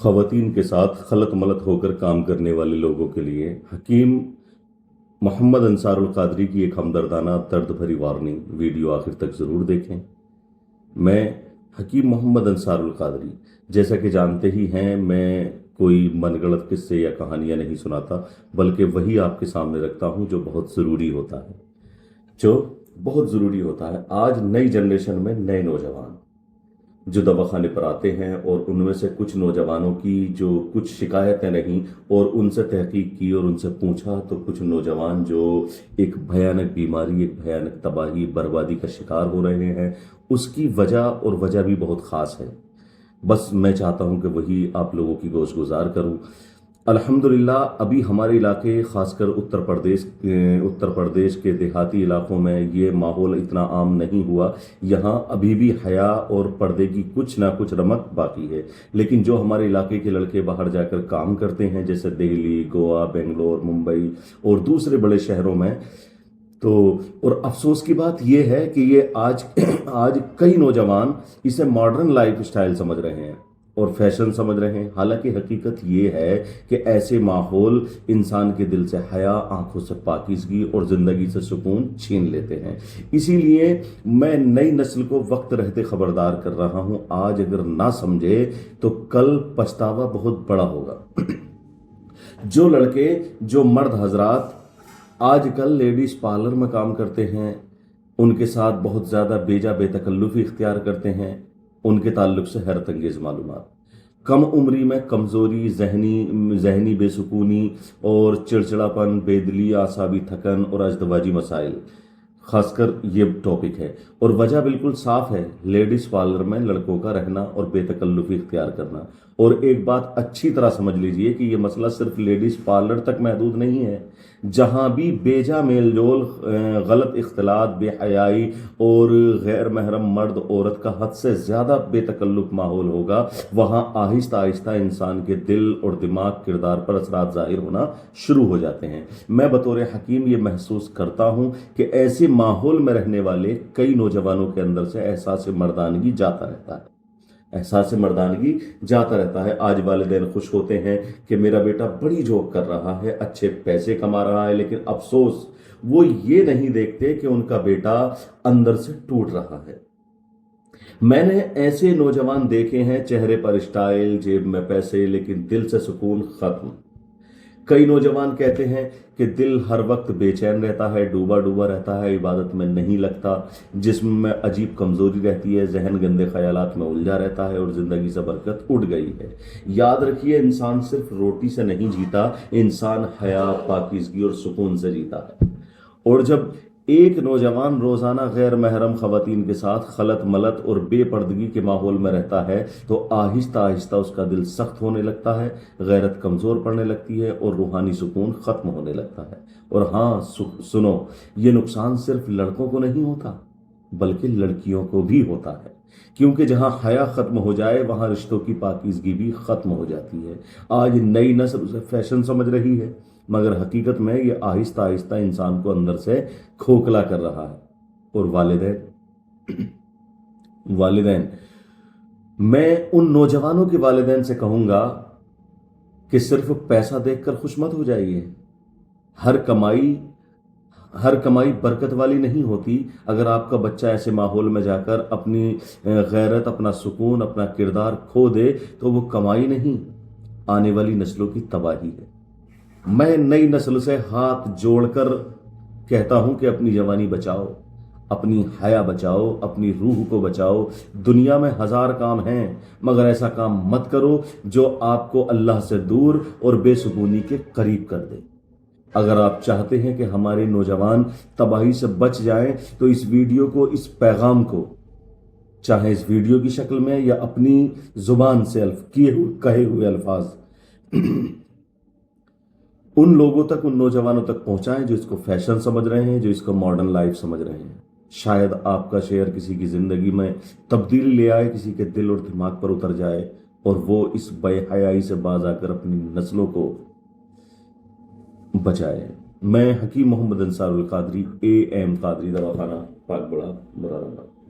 ख़वातीन के साथ खलत मलत होकर काम करने वाले लोगों के लिए हकीम मोहम्मद अंसारुल क़ादरी की एक हमदर्दाना दर्द भरी वार्निंग वीडियो आखिर तक ज़रूर देखें। मैं हकीम मोहम्मद अंसारुल क़ादरी, जैसा कि जानते ही हैं, मैं कोई मनगढ़ंत किस्से या कहानियाँ नहीं सुनाता, बल्कि वही आपके सामने रखता हूँ जो बहुत ज़रूरी होता है। आज नई जनरेशन में नए नौजवान जो दवाखाने पर आते हैं और उनमें से कुछ नौजवानों की जो कुछ शिकायतें रहीं और उनसे तहकीक की और उनसे पूछा, तो कुछ नौजवान जो एक भयानक बीमारी, एक भयानक तबाही, बर्बादी का शिकार हो रहे हैं, उसकी वजह भी बहुत ख़ास है। बस मैं चाहता हूं कि वही आप लोगों की गोश गुजार करूं। अल्हम्दुलिल्लाह अभी हमारे इलाके, ख़ासकर उत्तर प्रदेश के देहाती इलाकों में ये माहौल इतना आम नहीं हुआ। यहाँ अभी भी हया और पर्दे की कुछ ना कुछ रमक बाकी है। लेकिन जो हमारे इलाके के लड़के बाहर जाकर काम करते हैं, जैसे दिल्ली, गोवा, बेंगलोर, मुंबई और दूसरे बड़े शहरों में, और अफसोस की बात यह है कि ये आज कई नौजवान इसे मॉडर्न लाइफ स्टाइल समझ रहे हैं और फैशन समझ रहे हैं। हालांकि हकीकत ये है कि ऐसे माहौल इंसान के दिल से हया, आंखों से पाकीज़गी और ज़िंदगी से सुकून छीन लेते हैं। इसीलिए मैं नई नस्ल को वक्त रहते खबरदार कर रहा हूं। आज अगर ना समझे तो कल पछतावा बहुत बड़ा होगा। जो मर्द हजरात आजकल लेडीज पार्लर में काम करते हैं, उनके साथ बहुत ज़्यादा बेतकल्लुफ़ी इख्तियार करते हैं, उनके ताल्लुक से हैरत अंगेज़ मालूमात। कम उम्री में कमज़ोरी, जहनी बेसुकूनी और चिड़चिड़ापन, बेदिली, आसाबी थकन और अज़दवाजी मसाइल, खासकर ये टॉपिक है। और वजह बिल्कुल साफ है, लेडीज़ पार्लर में लड़कों का रहना और बेतकल्लुफ़ी इख्तियार करना। और एक बात अच्छी तरह समझ लीजिए कि ये मसला सिर्फ लेडीज़ पार्लर तक महदूद नहीं है। जहाँ भी बेजा मेलजोल, गलत इख्तिलात, बेहयाई और गैर महरम मर्द औरत का हद से ज़्यादा बेतकल्लुफ़ माहौल होगा, वहाँ आहिस्ता आहिस्ता इंसान के दिल और दिमाग, किरदार पर असरात ज़ाहिर होना शुरू हो जाते हैं। मैं बतौर हकीम ये महसूस करता हूँ कि ऐसे माहौल में रहने वाले कई नौजवानों के अंदर से एहसास मर्दानगी जाता रहता है। आज वालिदैन खुश होते हैं कि मेरा बेटा बड़ी जॉब कर रहा है, अच्छे पैसे कमा रहा है, लेकिन अफसोस वो ये नहीं देखते कि उनका बेटा अंदर से टूट रहा है। मैंने ऐसे नौजवान देखे हैं, चेहरे पर स्टाइल, जेब में पैसे, लेकिन दिल से सुकून खत्म। कई नौजवान कहते हैं कि दिल हर वक्त बेचैन रहता है, डूबा डूबा रहता है, इबादत में नहीं लगता, जिस्म में अजीब कमजोरी रहती है, जहन गंदे ख्यालात में उलझा रहता है और जिंदगी से बरकत उड़ गई है। याद रखिए, इंसान सिर्फ रोटी से नहीं जीता, इंसान हया, पाकीज़गी और सुकून से जीता है। और जब एक नौजवान रोजाना गैर महरम खवातीन के साथ खलत मलत और बेपर्दगी के माहौल में रहता है, तो आहिस्ता आहिस्ता उसका दिल सख्त होने लगता है, गैरत कमज़ोर पड़ने लगती है और रूहानी सुकून ख़त्म होने लगता है। और हाँ, सुनो, ये नुकसान सिर्फ लड़कों को नहीं होता, बल्कि लड़कियों को भी होता है। क्योंकि जहाँ हया ख़त्म हो जाए, वहाँ रिश्तों की पाकीज़गी भी ख़त्म हो जाती है। आज नई नस्ल उसे फैशन समझ रही है, मगर हकीकत में ये आहिस्ता आहिस्ता इंसान को अंदर से खोखला कर रहा है। और वालिदैन, मैं उन नौजवानों के वालिदैन से कहूँगा कि सिर्फ पैसा देखकर खुश मत हो जाइए। हर कमाई बरकत वाली नहीं होती। अगर आपका बच्चा ऐसे माहौल में जाकर अपनी गैरत, अपना सुकून, अपना किरदार खो दे, तो वो कमाई नहीं, आने वाली नस्लों की तबाही है। मैं नई नस्ल से हाथ जोड़कर कहता हूं कि अपनी जवानी बचाओ, अपनी हया बचाओ, अपनी रूह को बचाओ। दुनिया में 1000 काम हैं, मगर ऐसा काम मत करो जो आपको अल्लाह से दूर और बेसुकूनी के करीब कर दे। अगर आप चाहते हैं कि हमारे नौजवान तबाही से बच जाएं, तो इस वीडियो को, इस पैगाम को, चाहे इस वीडियो की शक्ल में या अपनी जुबान से कहे हुए अल्फाज उन लोगों तक, उन नौजवानों तक पहुंचाएं जो इसको फैशन समझ रहे हैं, जो इसको मॉडर्न लाइफ समझ रहे हैं। शायद आपका शेयर किसी की जिंदगी में तब्दीली ले आए, किसी के दिल और दिमाग पर उतर जाए और वो इस बेहयाई से बाज आकर अपनी नस्लों को बचाए। मैं हकीम मोहम्मद अंसारुल क़ादरी, AM क़ादरी दवाखाना, पाक बड़ा मुरादाबाद।